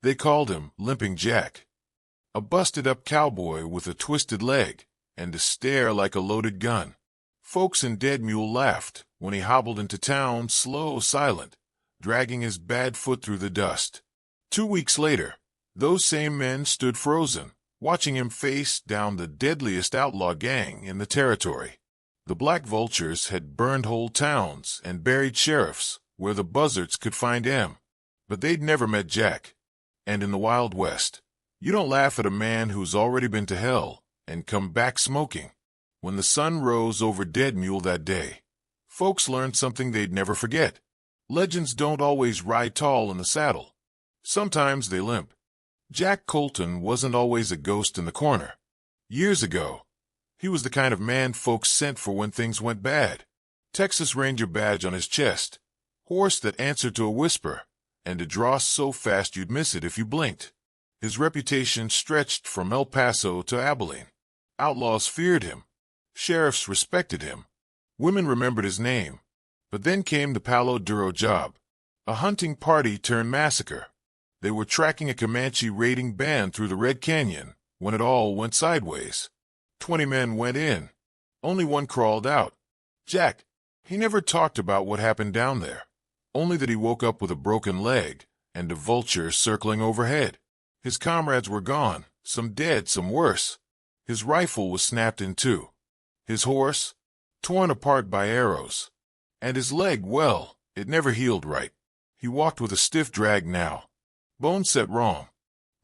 They called him Limping Jack, a busted-up cowboy with a twisted leg and a stare like a loaded gun. Folks in Dead Mule laughed when he hobbled into town slow, silent, dragging his bad foot through the dust. 2 weeks later, those same men stood frozen, watching him face down the deadliest outlaw gang in the territory. The Black Vultures had burned whole towns and buried sheriffs where the buzzards could find him, but they'd never met Jack. And in the Wild West, you don't laugh at a man who's already been to hell and come back smoking. When the sun rose over Dead Mule that day, folks learned something they'd never forget. Legends don't always ride tall in the saddle. Sometimes they limp. Jack Colton wasn't always a ghost in the corner. Years ago, he was the kind of man folks sent for when things went bad. Texas Ranger badge on his chest, horse that answered to a whisper, and a draw so fast you'd miss it if you blinked. His reputation stretched from El Paso to Abilene. Outlaws feared him. Sheriffs respected him. Women remembered his name. But then came the Palo Duro job, a hunting party turned massacre. They were tracking a Comanche raiding band through the Red Canyon when it all went sideways. 20 men went in. Only one crawled out. Jack. He never talked about what happened down there, only that he woke up with a broken leg and a vulture circling overhead. His comrades were gone, some dead, some worse. His rifle was snapped in two. His horse, torn apart by arrows. And his leg, well, it never healed right. He walked with a stiff drag now. Bone set wrong.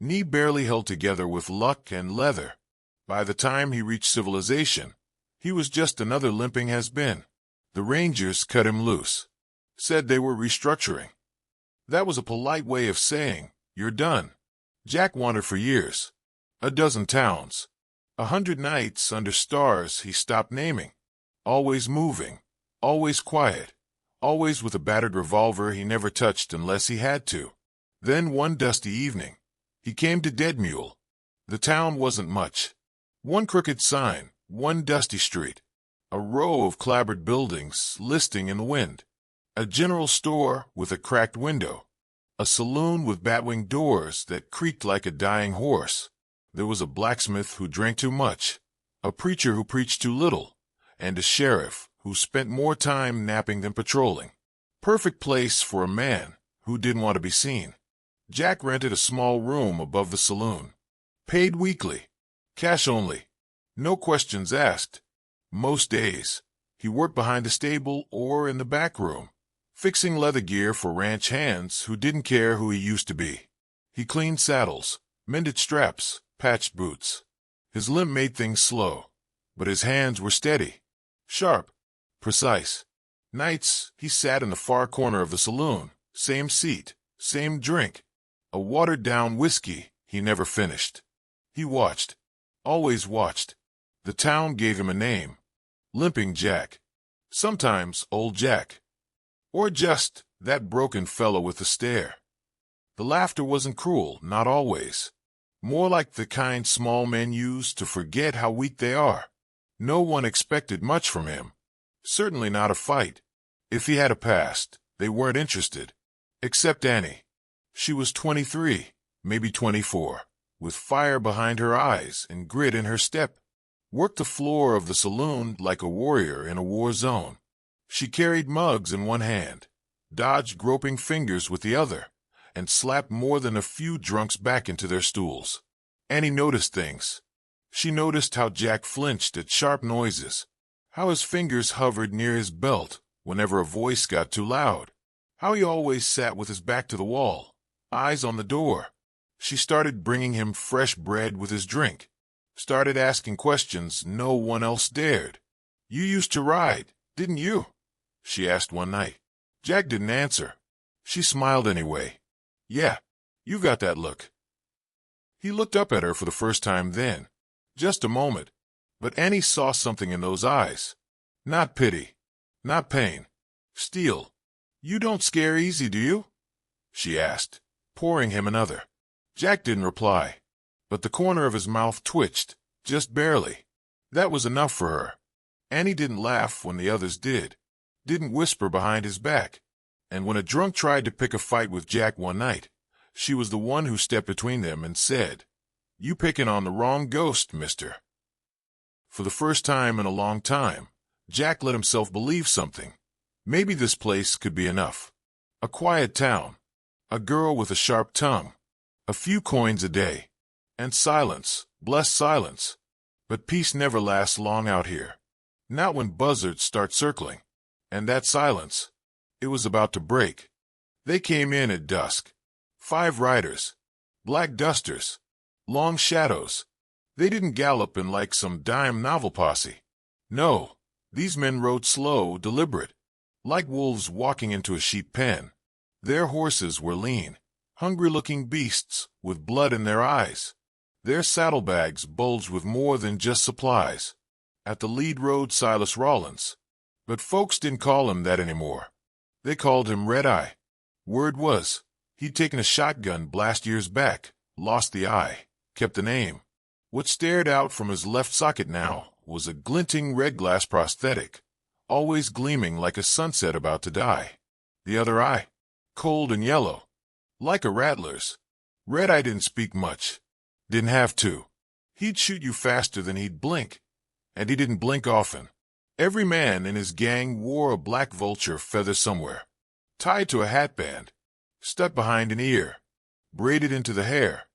Knee barely held together with luck and leather. By the time he reached civilization, he was just another limping has-been. The Rangers cut him loose. Said they were restructuring. That was a polite way of saying, you're done. Jack wandered for years. 12 towns. 100 nights under stars he stopped naming. Always moving. Always quiet. Always with a battered revolver he never touched unless he had to. Then one dusty evening, he came to Dead Mule. The town wasn't much. One crooked sign, one dusty street. A row of clapboard buildings listing in the wind. A general store with a cracked window. A saloon with batwing doors that creaked like a dying horse. There was a blacksmith who drank too much, a preacher who preached too little, and a sheriff who spent more time napping than patrolling. Perfect place for a man who didn't want to be seen. Jack rented a small room above the saloon. Paid weekly. Cash only. No questions asked. Most days, he worked behind the stable or in the back room, fixing leather gear for ranch hands who didn't care who he used to be. He cleaned saddles, mended straps, patched boots. His limp made things slow, but his hands were steady, sharp, precise. Nights, he sat in the far corner of the saloon, same seat, same drink, a watered-down whiskey he never finished. He watched, always watched. The town gave him a name, Limping Jack. Sometimes Old Jack. Or just that broken fellow with the stare. The laughter wasn't cruel, not always. More like the kind small men use to forget how weak they are. No one expected much from him. Certainly not a fight. If he had a past, they weren't interested. Except Annie. She was 23, maybe 24, with fire behind her eyes and grit in her step. Worked the floor of the saloon like a warrior in a war zone. She carried mugs in one hand, dodged groping fingers with the other, and slapped more than a few drunks back into their stools. Annie noticed things. She noticed how Jack flinched at sharp noises, how his fingers hovered near his belt whenever a voice got too loud, how he always sat with his back to the wall, eyes on the door. She started bringing him fresh bread with his drink, started asking questions no one else dared. "You used to ride, didn't you?" she asked one night. Jack didn't answer. She smiled anyway. "Yeah, you got that look." He looked up at her for the first time then. Just a moment. But Annie saw something in those eyes. Not pity. Not pain. Steel. "You don't scare easy, do you?" she asked, pouring him another. Jack didn't reply, but the corner of his mouth twitched, just barely. That was enough for her. Annie didn't laugh when the others did, didn't whisper behind his back. And when a drunk tried to pick a fight with Jack one night, She was the one who stepped between them and said, "You picking on the wrong ghost, mister." For the first time in a long time, Jack let himself believe something. Maybe this place could be enough. A quiet town, a girl with a sharp tongue, a few coins a day, and silence, blessed silence. But peace never lasts long out here. Not when buzzards start circling. And that silence, it was about to break. They came in at dusk. 5 riders, black dusters, long shadows. They didn't gallop in like some dime novel posse. No, these men rode slow, deliberate, like wolves walking into a sheep pen. Their horses were lean, hungry-looking beasts with blood in their eyes. Their saddlebags bulged with more than just supplies. At the lead rode Silas Rawlins. But folks didn't call him that anymore. They called him Red Eye. Word was, he'd taken a shotgun blast years back, lost the eye, kept the name. What stared out from his left socket now was a glinting red glass prosthetic, always gleaming like a sunset about to die. The other eye, cold and yellow, like a rattler's. Red Eye didn't speak much. Didn't have to. He'd shoot you faster than he'd blink. And he didn't blink often. Every man in his gang wore a Black Vulture feather somewhere, tied to a hatband, stuck behind an ear, braided into the hair.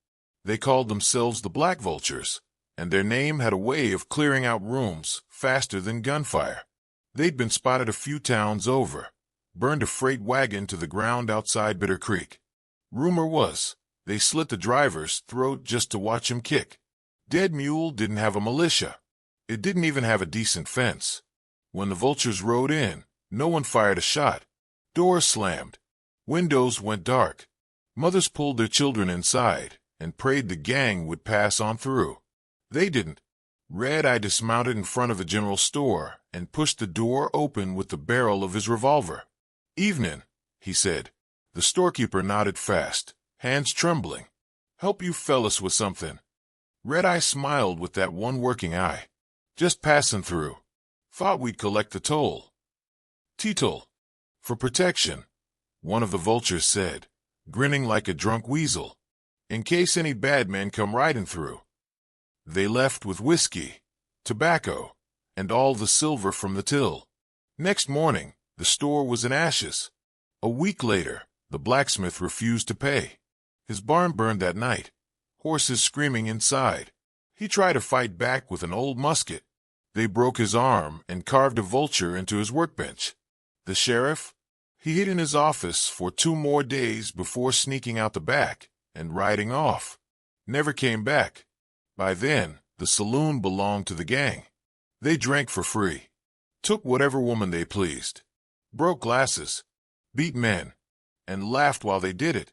They called themselves the Black Vultures, and their name had a way of clearing out rooms faster than gunfire. They'd been spotted a few towns over, burned a freight wagon to the ground outside Bitter Creek. Rumor was, they slit the driver's throat just to watch him kick. Dead Mule didn't have a militia. It didn't even have a decent fence. When the Vultures rode in, no one fired a shot. Doors slammed. Windows went dark. Mothers pulled their children inside and prayed the gang would pass on through. They didn't. Red Eye dismounted in front of a general store and pushed the door open with the barrel of his revolver. "Evening," he said. The storekeeper nodded fast, hands trembling. "Help you fellas with something." Red Eye smiled with that one working eye. "Just passing through. Thought we'd collect the toll." "Teetoll. For protection," one of the Vultures said, grinning like a drunk weasel. "In case any bad men come riding through." They left with whiskey, tobacco, and all the silver from the till. Next morning, the store was in ashes. A week later, the blacksmith refused to pay. His barn burned that night, horses screaming inside. He tried to fight back with an old musket. They broke his arm and carved a vulture into his workbench. The sheriff? He hid in his office for 2 more days before sneaking out the back and riding off. Never came back. By then, the saloon belonged to the gang. They drank for free, took whatever woman they pleased, broke glasses, beat men, and laughed while they did it.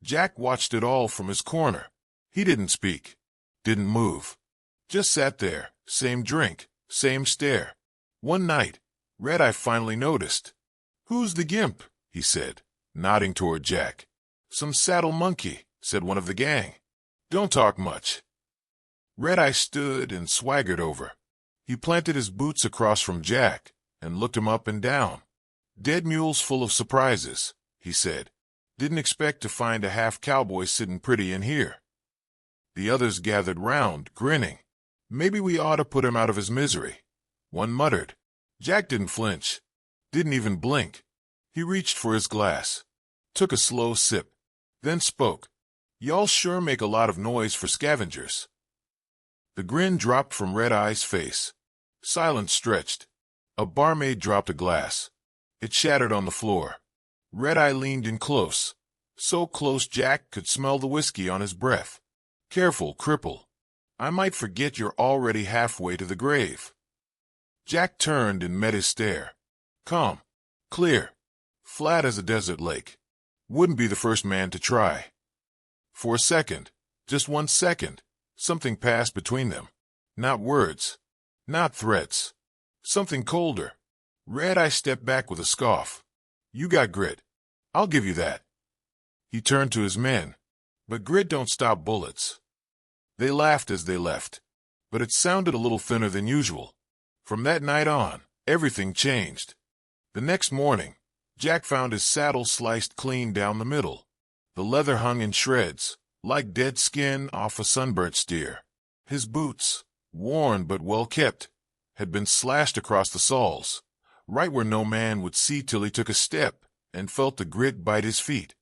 Jack watched it all from his corner. He didn't speak, didn't move, just sat there, same drink, same stare. One night, Red Eye finally noticed. "Who's the gimp?" he said, nodding toward Jack. "Some saddle monkey," said one of the gang. "Don't talk much." Red Eye stood and swaggered over. He planted his boots across from Jack and looked him up and down. "Dead Mule's full of surprises," he said. "Didn't expect to find a half-cowboy sitting pretty in here." The others gathered round, grinning. "Maybe we ought to put him out of his misery," one muttered. Jack didn't flinch, didn't even blink. He reached for his glass, took a slow sip, then spoke. "Y'all sure make a lot of noise for scavengers." The grin dropped from Red Eye's face. Silence stretched. A barmaid dropped a glass. It shattered on the floor. Red Eye leaned in close, so close Jack could smell the whiskey on his breath. "Careful, cripple. I might forget you're already halfway to the grave." Jack turned and met his stare. Calm, clear, flat as a desert lake. Wouldn't be the first man to try. For a second, just 1 second, something passed between them. Not words, not threats. Something colder. Red Eye stepped back with a scoff. "You got grit. I'll give you that." He turned to his men. "But grit don't stop bullets." They laughed as they left, but it sounded a little thinner than usual. From that night on, everything changed. The next morning, Jack found his saddle sliced clean down the middle. The leather hung in shreds, like dead skin off a sunburnt steer. His boots, worn but well kept, had been slashed across the soles, right where no man would see till he took a step and felt the grit bite his feet.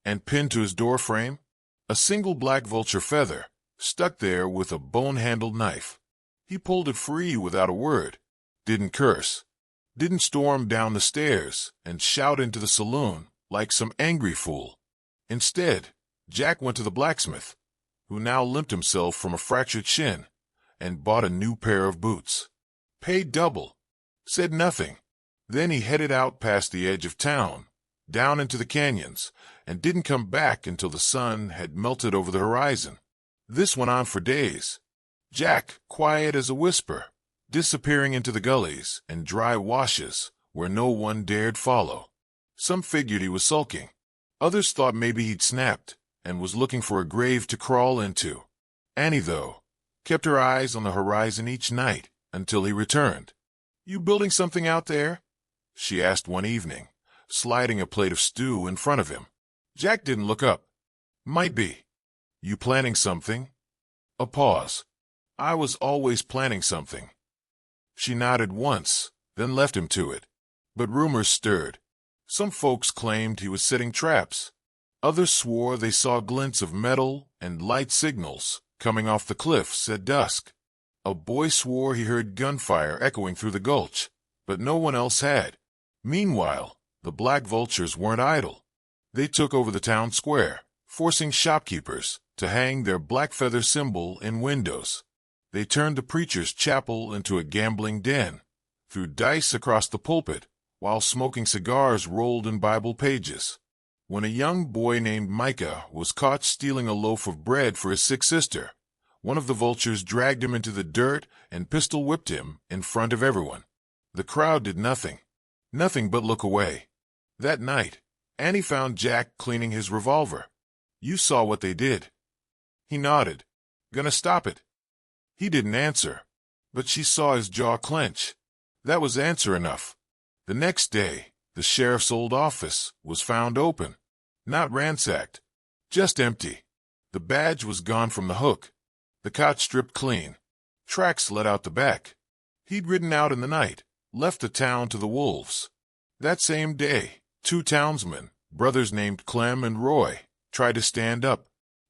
And pinned to his door frame, a single black vulture feather, stuck there with a bone-handled knife. He pulled it free without a word, didn't curse, didn't storm down the stairs and shout into the saloon like some angry fool. Instead, Jack went to the blacksmith, who now limped himself from a fractured shin, and bought a new pair of boots. Paid double, said nothing. Then he headed out past the edge of town, down into the canyons, and didn't come back until the sun had melted over the horizon. This went on for days. Jack, quiet as a whisper, disappearing into the gullies and dry washes where no one dared follow. Some figured he was sulking. Others thought maybe he'd snapped and was looking for a grave to crawl into. Annie, though, kept her eyes on the horizon each night until he returned. "You building something out there?" she asked one evening, sliding a plate of stew in front of him. Jack didn't look up. "Might be." "You planning something?" A pause. "I was always planning something." She nodded once, then left him to it. But rumors stirred. Some folks claimed he was setting traps. Others swore they saw glints of metal and light signals coming off the cliffs at dusk. A boy swore he heard gunfire echoing through the gulch, but no one else had. Meanwhile, the Black Vultures weren't idle. They took over the town square, forcing shopkeepers to hang their black feather symbol in windows. They turned the preacher's chapel into a gambling den, threw dice across the pulpit, while smoking cigars rolled in Bible pages. When a young boy named Micah was caught stealing a loaf of bread for his sick sister, one of the vultures dragged him into the dirt and pistol-whipped him in front of everyone. The crowd did nothing but look away. That night, Annie found Jack cleaning his revolver. "You saw what they did." He nodded. "Gonna stop it?" He didn't answer, but she saw his jaw clench. That was answer enough. The next day, the sheriff's old office was found open. Not ransacked, just empty. The badge was gone from the hook. The cot stripped clean. Tracks led out the back. He'd ridden out in the night, left the town to the wolves. That same day, two townsmen, brothers named Clem and Roy, tried to stand up.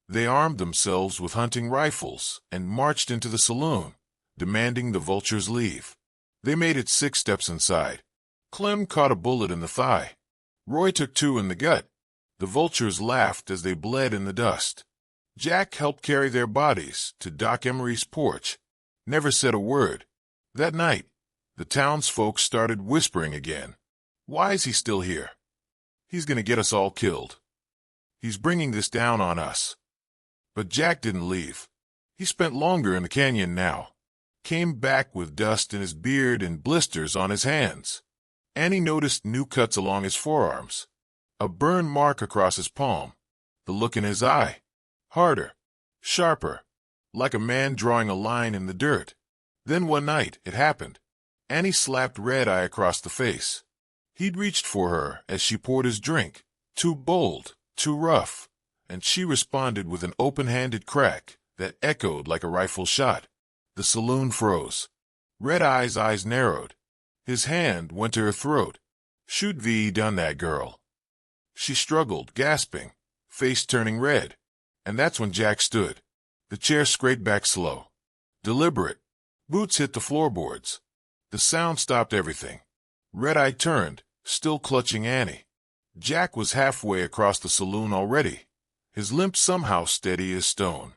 They armed themselves with hunting rifles and marched into the saloon, demanding the vultures leave. They made it 6 steps inside. Clem caught a bullet in the thigh. Roy took 2 in the gut. The vultures laughed as they bled in the dust. Jack helped carry their bodies to Doc Emery's porch. Never said a word. That night, the townsfolk started whispering again. "Why is he still here? He's gonna get us all killed. He's bringing this down on us." But Jack didn't leave. He spent longer in the canyon now. Came back with dust in his beard and blisters on his hands. Annie noticed new cuts along his forearms. A burn mark across his palm. The look in his eye. Harder. Sharper. Like a man drawing a line in the dirt. Then one night, it happened. Annie slapped Red Eye across the face. He'd reached for her as she poured his drink. Too bold. Too rough. And she responded with an open-handed crack that echoed like a rifle shot. The saloon froze. Red Eye's eyes narrowed. His hand went to her throat. "Shoot V done that, girl." She struggled, gasping, face turning red. And that's when Jack stood. The chair scraped back slow. Deliberate. Boots hit the floorboards. The sound stopped everything. Red Eye turned, still clutching Annie. Jack was halfway across the saloon already, his limp somehow steady as stone.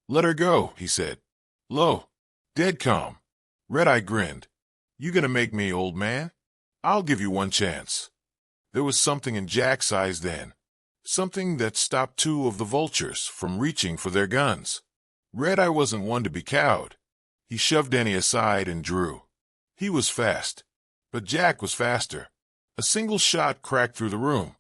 "Let her go," he said. Low. Dead calm. Red Eye grinned. "You gonna make me, old man? I'll give you one chance." There was something in Jack's eyes then. Something that stopped 2 of the vultures from reaching for their guns. Red Eye wasn't one to be cowed. He shoved Annie aside and drew. He was fast. But Jack was faster. A single shot cracked through the room.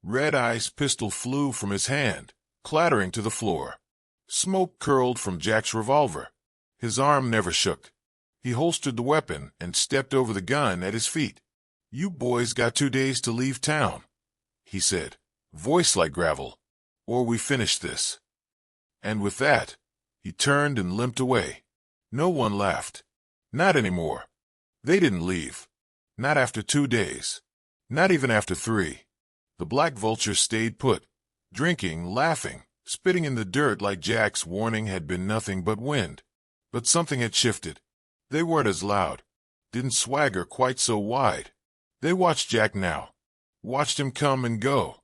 Red Eye's pistol flew from his hand, clattering to the floor. Smoke curled from Jack's revolver. His arm never shook. He holstered the weapon and stepped over the gun at his feet. "You boys got 2 days to leave town," he said, voice like gravel. or we finish this." And with that, he turned and limped away. No one laughed. Not anymore. They didn't leave. Not after 2 days. Not even after 3. The Black Vultures stayed put, drinking, laughing, spitting in the dirt like Jack's warning had been nothing but wind. But something had shifted. They weren't as loud, didn't swagger quite so wide. They watched Jack now, watched him come and go,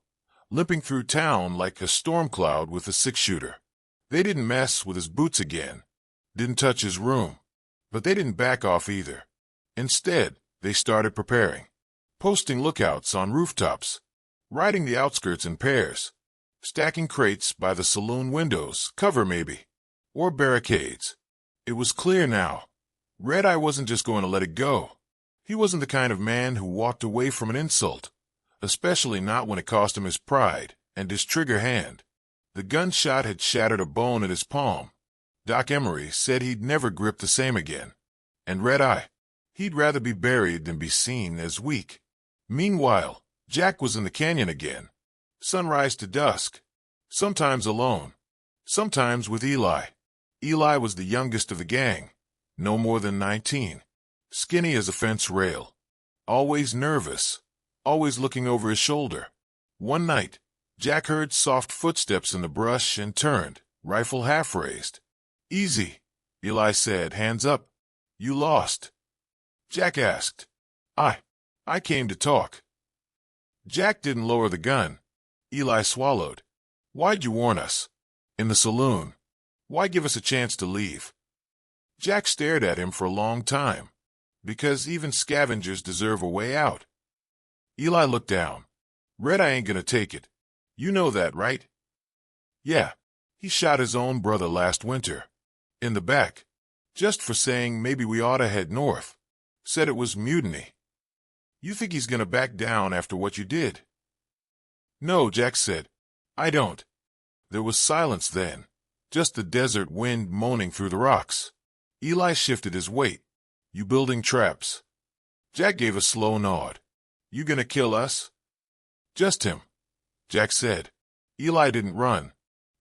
limping through town like a storm cloud with a 6-shooter. They didn't mess with his boots again, didn't touch his room, but they didn't back off either. Instead, they started preparing, posting lookouts on rooftops, riding the outskirts in pairs, stacking crates by the saloon windows, cover maybe, or barricades. It was clear now. Red Eye wasn't just going to let it go. He wasn't the kind of man who walked away from an insult, especially not when it cost him his pride and his trigger hand. The gunshot had shattered a bone in his palm. Doc Emery said he'd never grip the same again. And Red Eye, he'd rather be buried than be seen as weak. Meanwhile, Jack was in the canyon again, sunrise to dusk, sometimes alone, sometimes with Eli. Eli was the youngest of the gang, no more than 19, skinny as a fence rail, always nervous, always looking over his shoulder. One night, Jack heard soft footsteps in the brush and turned, rifle half raised. "Easy," Eli said, "hands up. You lost." Jack asked. I came to talk." Jack didn't lower the gun. Eli swallowed. "Why'd you warn us? In the saloon. Why give us a chance to leave?" Jack stared at him for a long time. Because even scavengers deserve a way out. Eli looked down. "Red Eye ain't gonna take it. You know that, right?" "Yeah. He shot his own brother last winter. In the back. Just for saying maybe we ought to head north. Said it was mutiny. You think he's gonna back down after what you did?" "No," Jack said. "I don't." There was silence then. Just the desert wind moaning through the rocks. Eli shifted his weight. "You building traps?" Jack gave a slow nod. "You gonna kill us?" "Just him," Jack said. Eli didn't run,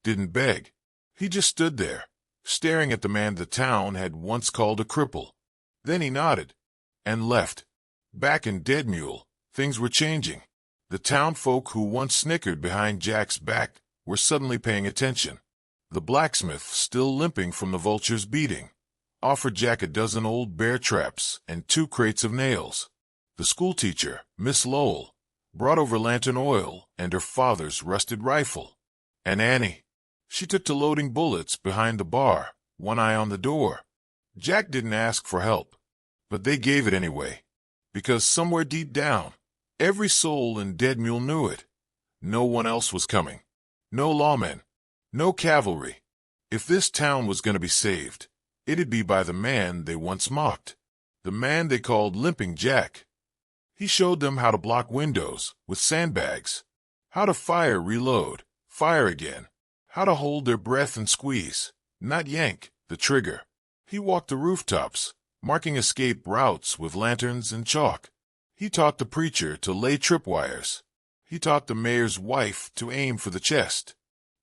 didn't beg. He just stood there, staring at the man the town had once called a cripple. Then he nodded and left. Back in Dead Mule, things were changing. The town folk who once snickered behind Jack's back were suddenly paying attention. The blacksmith, still limping from the vulture's beating, offered Jack a dozen old bear traps and 2 crates of nails. The schoolteacher, Miss Lowell, brought over lantern oil and her father's rusted rifle. And Annie, she took to loading bullets behind the bar, one eye on the door. Jack didn't ask for help, but they gave it anyway. Because somewhere deep down, every soul in Dead Mule knew it. No one else was coming. No lawmen. No cavalry. If this town was going to be saved, it'd be by the man they once mocked. The man they called Limping Jack. He showed them how to block windows with sandbags. How to fire, reload, fire again. How to hold their breath and squeeze, not yank, the trigger. He walked the rooftops, marking escape routes with lanterns and chalk. He taught the preacher to lay tripwires. He taught the mayor's wife to aim for the chest.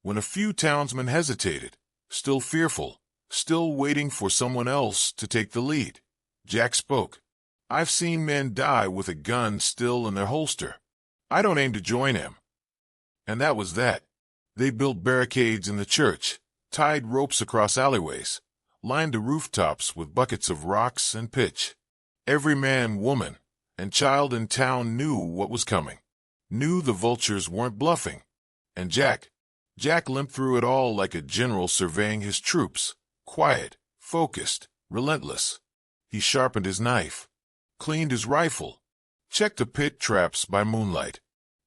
When a few townsmen hesitated, still fearful, still waiting for someone else to take the lead, Jack spoke. "I've seen men die with a gun still in their holster. I don't aim to join him." And that was that. They built barricades in the church, tied ropes across alleyways, lined the rooftops with buckets of rocks and pitch. Every man, woman, and child in town knew what was coming, knew the vultures weren't bluffing. And Jack limped through it all like a general surveying his troops, quiet, focused, relentless. He sharpened his knife, cleaned his rifle, checked the pit traps by moonlight.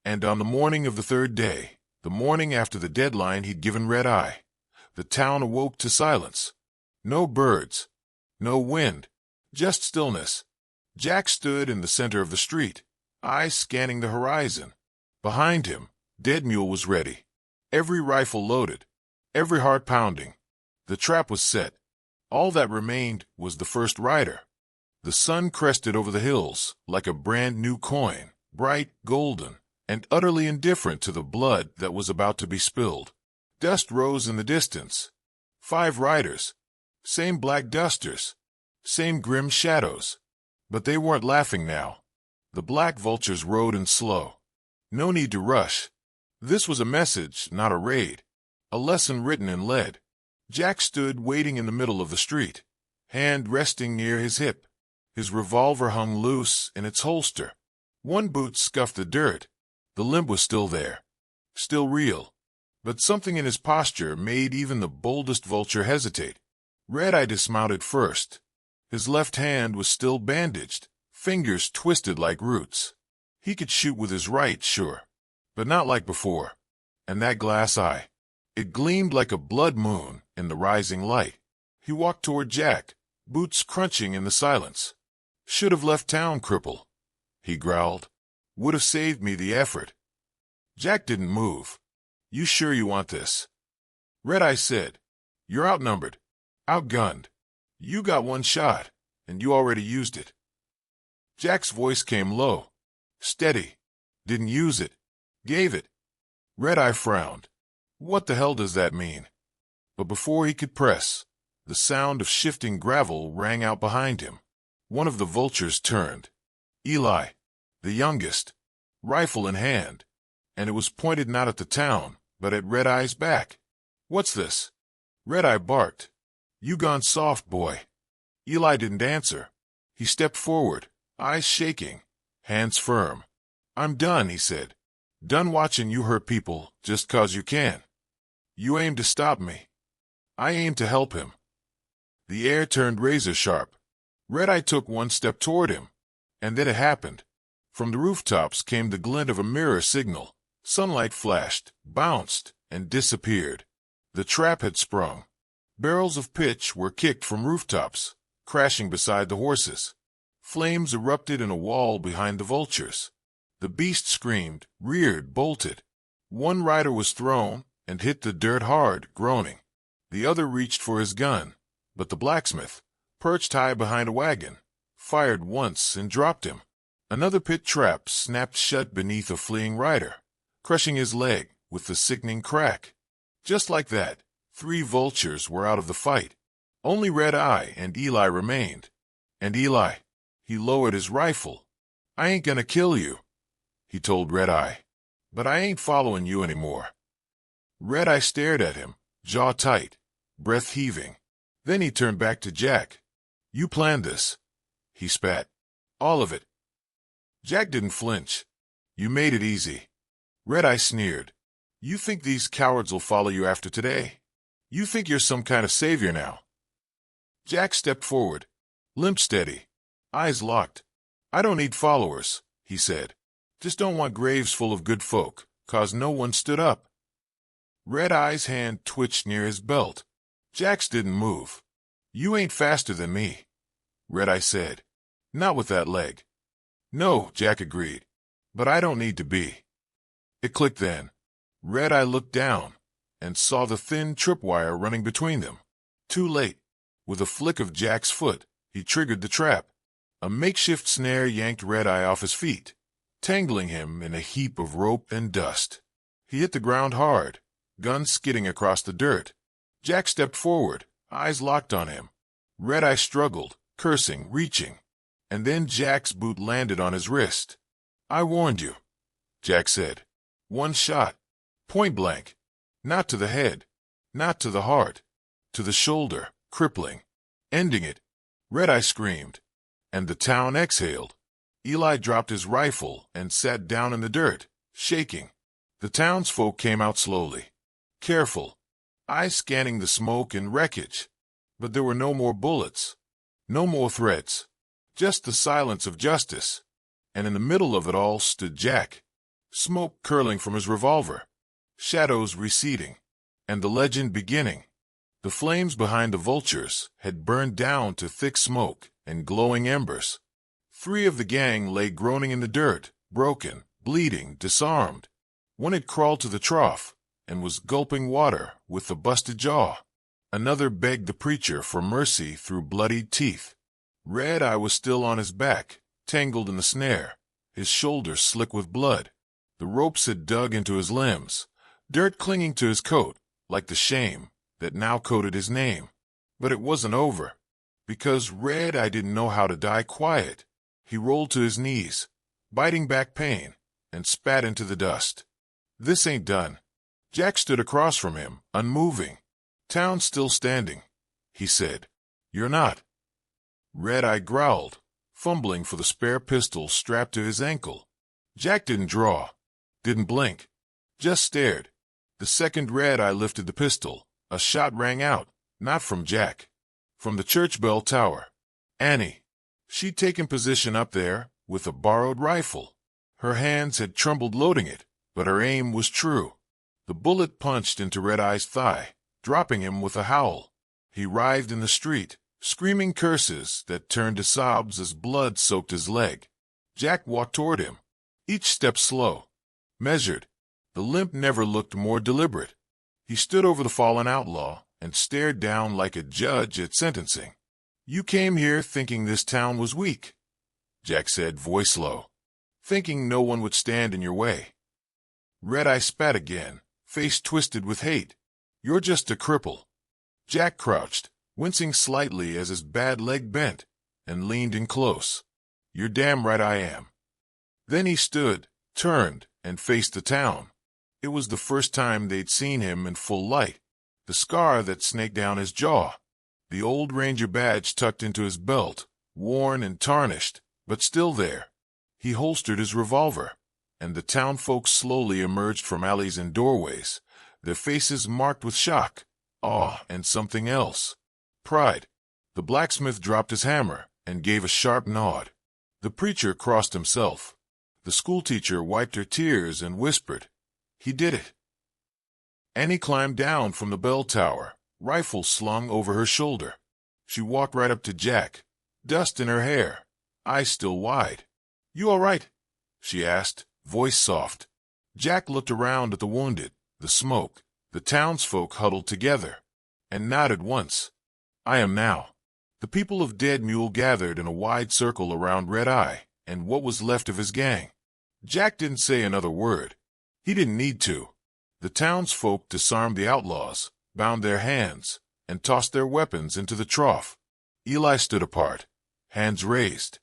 And on the morning of the 3rd day, the morning after the deadline he'd given Red Eye, the town awoke to silence. No birds, no wind, just stillness. Jack stood in the center of the street, eyes scanning the horizon. Behind him, Dead Mule was ready, every rifle loaded, every heart pounding. The trap was set. All that remained was the first rider. The sun crested over the hills like a brand-new coin, bright, golden, and utterly indifferent to the blood that was about to be spilled. Dust rose in the distance. 5 riders. Same black dusters. Same grim shadows. But they weren't laughing now. The Black Vultures rode in slow. No need to rush. This was a message, not a raid. A lesson written in lead. Jack stood waiting in the middle of the street, hand resting near his hip. His revolver hung loose in its holster. One boot scuffed the dirt. The limp was still there. Still real. But something in his posture made even the boldest vulture hesitate. Red-Eye dismounted first. His left hand was still bandaged, fingers twisted like roots. He could shoot with his right, sure, but not like before. And that glass eye, it gleamed like a blood moon in the rising light. He walked toward Jack, boots crunching in the silence. "Should have left town, Cripple," he growled. "Would have saved me the effort." Jack didn't move. "You sure you want this?" Red-Eye said. "You're outnumbered, outgunned. You got 1 shot, and you already used it." Jack's voice came low. "Steady. Didn't use it. Gave it." Red-Eye frowned. What the hell does that mean? But before he could press, the sound of shifting gravel rang out behind him. One of the vultures turned. Eli, the youngest, rifle in hand, and it was pointed not at the town, but at Red-Eye's back. "What's this?" Red-Eye barked. "You gone soft, boy." Eli didn't answer. He stepped forward, eyes shaking, hands firm. "I'm done," he said. "Done watching you hurt people just 'cause you can. You aim to stop me. I aim to help him." The air turned razor sharp. Red-Eye took 1 step toward him, and then it happened. From the rooftops came the glint of a mirror signal. Sunlight flashed, bounced, and disappeared. The trap had sprung. Barrels of pitch were kicked from rooftops, crashing beside the horses. Flames erupted in a wall behind the vultures. The beast screamed, reared, bolted. 1 rider was thrown and hit the dirt hard, groaning. The other reached for his gun, but the blacksmith, perched high behind a wagon, fired once and dropped him. Another pit trap snapped shut beneath a fleeing rider, crushing his leg with the sickening crack. Just like that, 3 vultures were out of the fight. Only Red-Eye and Eli remained. And Eli, he lowered his rifle. "I ain't gonna kill you," he told Red-Eye, "but I ain't following you anymore." Red-Eye stared at him, jaw tight, breath heaving. Then he turned back to Jack. "You planned this," he spat. "All of it." Jack didn't flinch. "You made it easy." Red-Eye sneered. "You think these cowards will follow you after today? You think you're some kind of savior now?" Jack stepped forward, limp steady, eyes locked. "I don't need followers," he said. "Just don't want graves full of good folk, 'cause no one stood up." Red-Eye's hand twitched near his belt. Jack's didn't move. "You ain't faster than me," Red-Eye said. "Not with that leg." "No," Jack agreed, "but I don't need to be." It clicked then. Red-Eye looked down and saw the thin tripwire running between them. Too late. With a flick of Jack's foot, he triggered the trap. A makeshift snare yanked Red-Eye off his feet, tangling him in a heap of rope and dust. He hit the ground hard, gun skidding across the dirt. Jack stepped forward, eyes locked on him. Red-Eye struggled, cursing, reaching. And then Jack's boot landed on his wrist. "I warned you," Jack said. 1 shot. Point blank. Not to the head. Not to the heart. To the shoulder, crippling. Ending it. Red-Eye screamed. And the town exhaled. Eli dropped his rifle and sat down in the dirt, shaking. The townsfolk came out slowly. Careful. Eyes scanning the smoke and wreckage. But there were no more bullets. No more threats. Just the silence of justice. And in the middle of it all stood Jack. Smoke curling from his revolver. Shadows receding. And the legend beginning. The flames behind the vultures had burned down to thick smoke and glowing embers. 3 of the gang lay groaning in the dirt, broken, bleeding, disarmed. One had crawled to the trough and was gulping water with a busted jaw. Another begged the preacher for mercy through bloodied teeth. Red-Eye was still on his back, tangled in the snare, his shoulders slick with blood. The ropes had dug into his limbs, dirt clinging to his coat, like the shame that now coated his name. But it wasn't over, because Red-Eye didn't know how to die quiet. He rolled to his knees, biting back pain, and spat into the dust. "This ain't done." Jack stood across from him, unmoving. "Town's still standing," he said. "You're not." Red-Eye growled, fumbling for the spare pistol strapped to his ankle. Jack didn't draw, didn't blink, just stared. The second Red-Eye lifted the pistol, a shot rang out, not from Jack, from the church bell tower. Annie. She'd taken position up there, with a borrowed rifle. Her hands had trembled loading it, but her aim was true. The bullet punched into Red-Eye's thigh, dropping him with a howl. He writhed in the street, screaming curses that turned to sobs as blood soaked his leg. Jack walked toward him, each step slow, measured. The limp never looked more deliberate. He stood over the fallen outlaw and stared down like a judge at sentencing. "You came here thinking this town was weak," Jack said, voice low, "thinking no one would stand in your way." Red-Eye spat again, face twisted with hate. "You're just a cripple." Jack crouched, wincing slightly as his bad leg bent, and leaned in close. "You're damn right I am." Then he stood, turned, and faced the town. It was the first time they'd seen him in full light. The scar that snaked down his jaw, the old ranger badge tucked into his belt, worn and tarnished, but still there. He holstered his revolver, and the town folks slowly emerged from alleys and doorways, their faces marked with shock, awe, and something else. Pride. The blacksmith dropped his hammer and gave a sharp nod. The preacher crossed himself. The schoolteacher wiped her tears and whispered, "He did it." Annie climbed down from the bell tower, rifle slung over her shoulder. She walked right up to Jack, dust in her hair, eyes still wide. "You all right?" she asked, voice soft. Jack looked around at the wounded, the smoke, the townsfolk huddled together, and nodded once. "I am now." The people of Dead Mule gathered in a wide circle around Red-Eye and what was left of his gang. Jack didn't say another word. He didn't need to. The townsfolk disarmed the outlaws, bound their hands, and tossed their weapons into the trough. Eli stood apart, hands raised.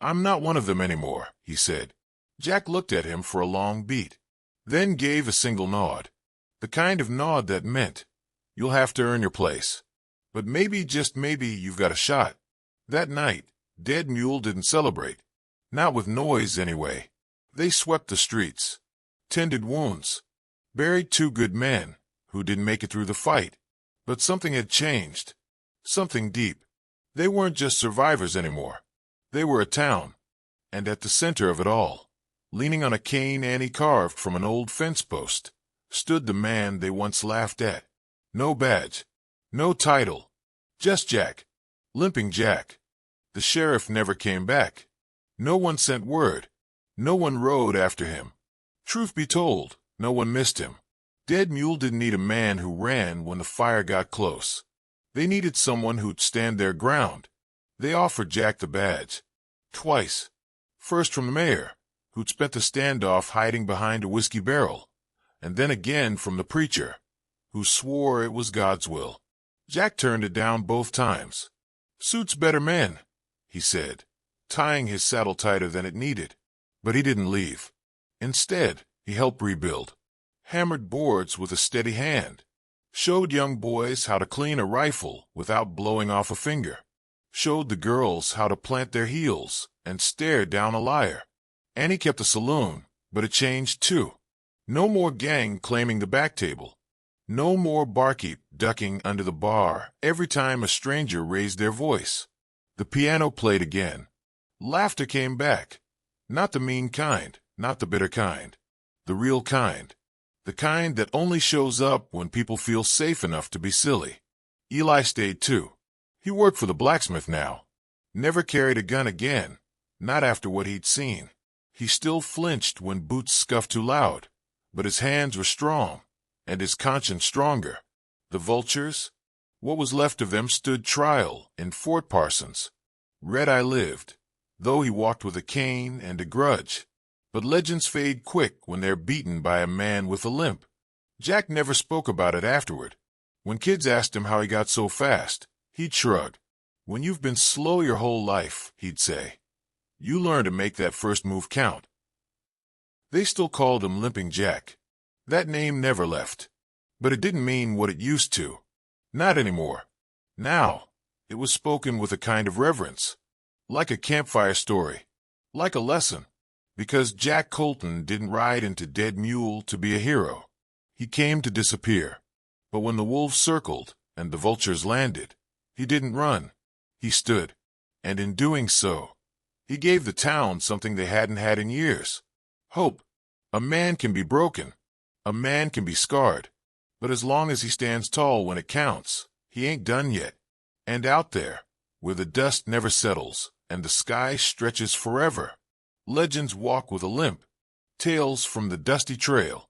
"I'm not one of them anymore," he said. Jack looked at him for a long beat, then gave a single nod. The kind of nod that meant, "You'll have to earn your place. But maybe, just maybe, you've got a shot." That night, Dead Mule didn't celebrate. Not with noise, anyway. They swept the streets, tended wounds, buried 2 good men who didn't make it through the fight. But something had changed. Something deep. They weren't just survivors anymore. They were a town. And at the center of it all, leaning on a cane Annie carved from an old fence post, stood the man they once laughed at. No badge. No title. Just Jack. Limping Jack. The sheriff never came back. No one sent word. No one rode after him. Truth be told, no one missed him. Dead Mule didn't need a man who ran when the fire got close. They needed someone who'd stand their ground. They offered Jack the badge. Twice. First from the mayor, who'd spent the standoff hiding behind a whiskey barrel, and then again from the preacher, who swore it was God's will. Jack turned it down both times. "Suits better men," he said, tying his saddle tighter than it needed. But he didn't leave. Instead, he helped rebuild. Hammered boards with a steady hand. Showed young boys how to clean a rifle without blowing off a finger. Showed the girls how to plant their heels and stare down a liar. And he kept a saloon, but it changed too. No more gang claiming the back table. No more barkeep ducking under the bar every time a stranger raised their voice. The piano played again. Laughter came back. Not the mean kind, not the bitter kind. The real kind. The kind that only shows up when people feel safe enough to be silly. Eli stayed too. He worked for the blacksmith now. Never carried a gun again, not after what he'd seen. He still flinched when boots scuffed too loud, but his hands were strong, and his conscience stronger. The Vultures? What was left of them stood trial in Fort Parsons. Red-Eye lived, though he walked with a cane and a grudge. But legends fade quick when they're beaten by a man with a limp. Jack never spoke about it afterward. When kids asked him how he got so fast, he'd shrug. When you've been slow your whole life, he'd say, you learn to make that first move count. They still called him Limping Jack. That name never left. But it didn't mean what it used to. Not anymore. Now, it was spoken with a kind of reverence. Like a campfire story. Like a lesson. Because Jack Colton didn't ride into Dead Mule to be a hero. He came to disappear. But when the wolves circled and the vultures landed, he didn't run. He stood. And in doing so, he gave the town something they hadn't had in years. Hope. A man can be broken. A man can be scarred. But as long as he stands tall when it counts, he ain't done yet. And out there, where the dust never settles and the sky stretches forever, legends walk with a limp. Tales from the dusty trail.